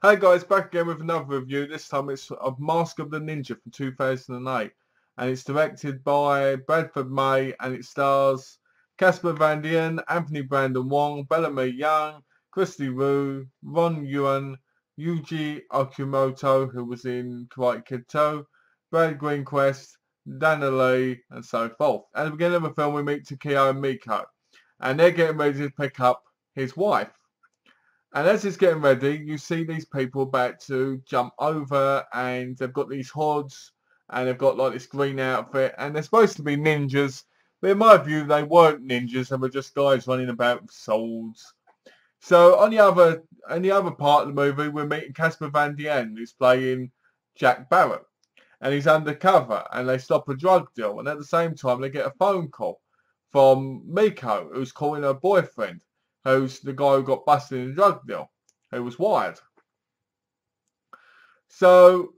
Hey guys, back again with another review. This time it's of Mask of the Ninja from 2008. And it's directed by Bradford May and it stars Casper Van Dien, Anthony Brandon Wong, Bellamy Young, Christy Rue, Ron Yuan, Yuji Okumoto, who was in Karate Kid 2, Brad Greenquist, Dana Lee, and so forth. At the beginning of the film we meet Takeo and Miko. And they're getting ready to pick up his wife. And as it's getting ready, you see these people about to jump over and they've got these hoods and they've got like this green outfit and they're supposed to be ninjas. But in my view, they weren't ninjas. They were just guys running about with swords. So on the other part of the movie, we're meeting Casper Van Dien, who's playing Jack Barrett. And he's undercover and they stop a drug deal. And at the same time, they get a phone call from Miko, who's calling her boyfriend, who's the guy who got busted in a drug deal, who was wired. So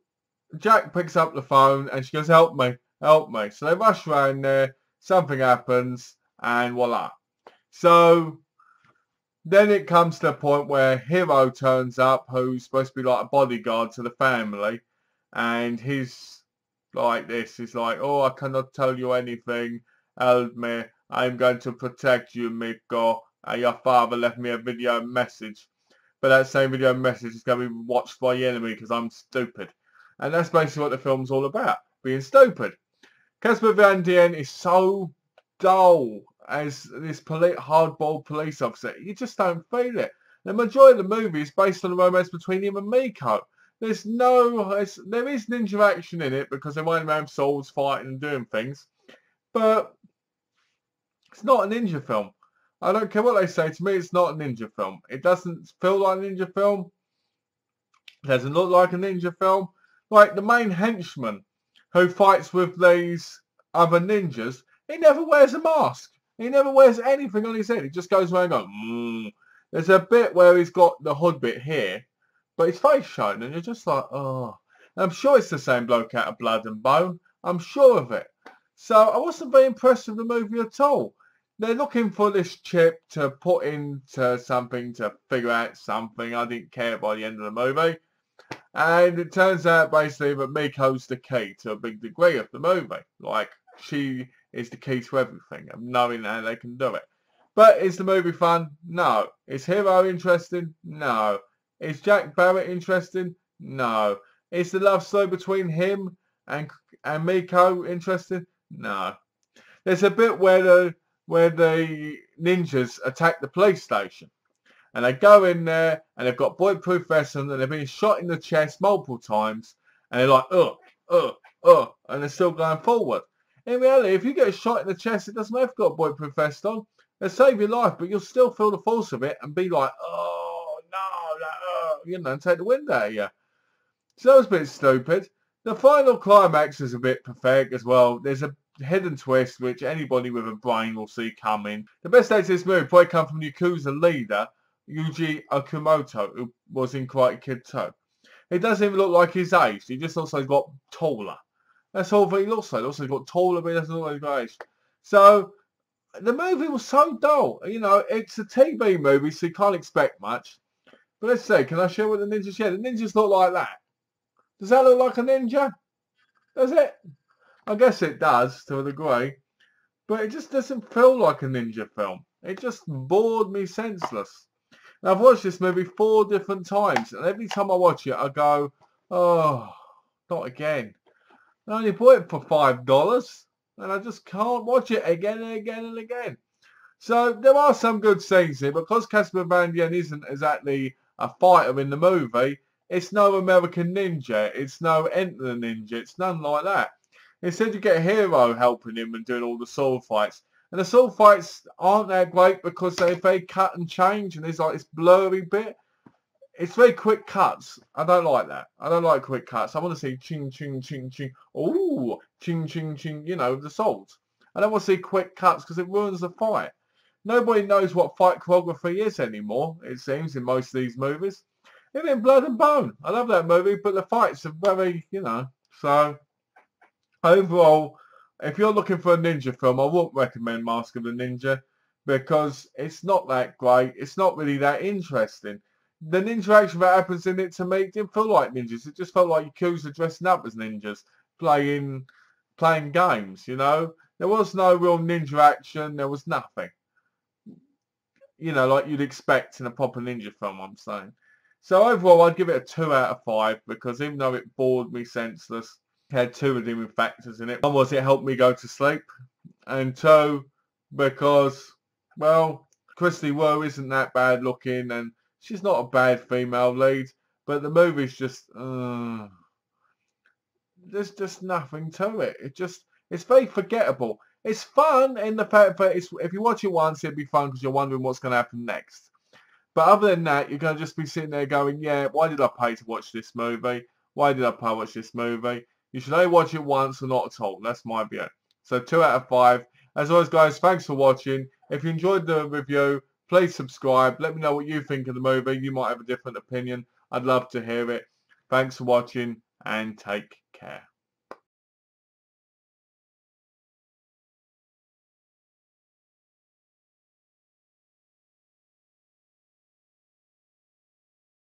Jack picks up the phone and she goes, help me, help me. So they rush around there, something happens, and voila. So then it comes to a point where Hiro turns up, who's supposed to be like a bodyguard to the family, and he's like this. He's like, oh, I cannot tell you anything. Help me. I'm going to protect you, Miko. Your father left me a video message. But that same video message is going to be watched by the enemy because I'm stupid. And that's basically what the film's all about. Being stupid. Casper Van Dien is so dull as this hardball police officer. You just don't feel it. The majority of the movie is based on the romance between him and Miko. There is ninja action in it because they're running around swords fighting and doing things. But it's not a ninja film. I don't care what they say. To me, it's not a ninja film. It doesn't feel like a ninja film. It doesn't look like a ninja film. Like the main henchman who fights with these other ninjas, he never wears a mask. He never wears anything on his head. He just goes around going, There's a bit where he's got the hood bit here, but his face shown, and you're just like, oh. And I'm sure it's the same bloke out of Blood and Bone. I'm sure of it. So I wasn't very impressed with the movie at all. They're looking for this chip to put into something to figure out something. I didn't care by the end of the movie. And it turns out basically that Miko's the key to a big degree of the movie. Like, she is the key to everything and knowing how they can do it. But is the movie fun? No. Is Hiro interesting? No. Is Jack Barrett interesting? No. Is the love story between him and Miko interesting? No. There's a bit where the ninjas attack the police station. And they go in there and they've got bulletproof vests and they've been shot in the chest multiple times. And they're like, and they're still going forward. In reality, if you get shot in the chest, it doesn't matter if you've got a bulletproof vest on. They'll save your life, but you'll still feel the force of it and be like, oh, no, and take the wind out of you. So that was a bit stupid. The final climax is a bit pathetic as well. There's a hidden twist which anybody with a brain will see coming. The best actor in this movie probably come from Yakuza leader Yuji Okumoto, who was in Karate Kid 2. He doesn't even look like his age. He just also got taller. That's all that he looks like. He also got taller, but he doesn't look like his age. So the movie was so dull. You know, it's a TV movie, so you can't expect much. But let's see. Can I show what the ninjas? Yeah, the ninjas look like that. Does that look like a ninja? Does it? I guess it does to a degree, but it just doesn't feel like a ninja film. It just bored me senseless. And I've watched this movie 4 different times, and every time I watch it, I go, oh, not again. I only bought it for $5, and I just can't watch it again and again and again. So there are some good scenes here, because Casper Van Dien isn't exactly a fighter in the movie. It's no American Ninja. It's no Enter the Ninja. It's none like that. Instead, you get Hiro helping him and doing all the sword fights. And the sword fights aren't that great because they cut and change and there's like this blurry bit. It's very quick cuts. I don't like that. I don't like quick cuts. I want to see ching, ching, ching, ching. Ooh, ching, ching, ching, you know, the swords. I don't want to see quick cuts because it ruins the fight. Nobody knows what fight choreography is anymore, it seems, in most of these movies. Even in Blood and Bone. I love that movie, but the fights are very, you know, so... Overall, if you're looking for a ninja film, I wouldn't recommend Mask of the Ninja because it's not that great. It's not really that interesting. the ninja action that happens in it to me didn't feel like ninjas. It just felt like Yakuza dressing up as ninjas, playing games, you know. There was no real ninja action. There was nothing, you know, like you'd expect in a proper ninja film, I'm saying. So overall, I'd give it a 2 out of 5 because even though it bored me senseless, it had 2 redeeming factors in it. One was it helped me go to sleep, and 2, because, well, Christy Wu isn't that bad looking, and she's not a bad female lead, but the movie's just, there's just nothing to it. It's very forgettable. It's fun in the fact that if you watch it once, it'll be fun because you're wondering what's going to happen next. But other than that, you're going to just be sitting there going, yeah, why did I pay to watch this movie? Why did I pay to watch this movie? You should only watch it once or not at all. That's my view. So 2 out of 5. As always, guys, thanks for watching. If you enjoyed the review, please subscribe. Let me know what you think of the movie. You might have a different opinion. I'd love to hear it. Thanks for watching and take care.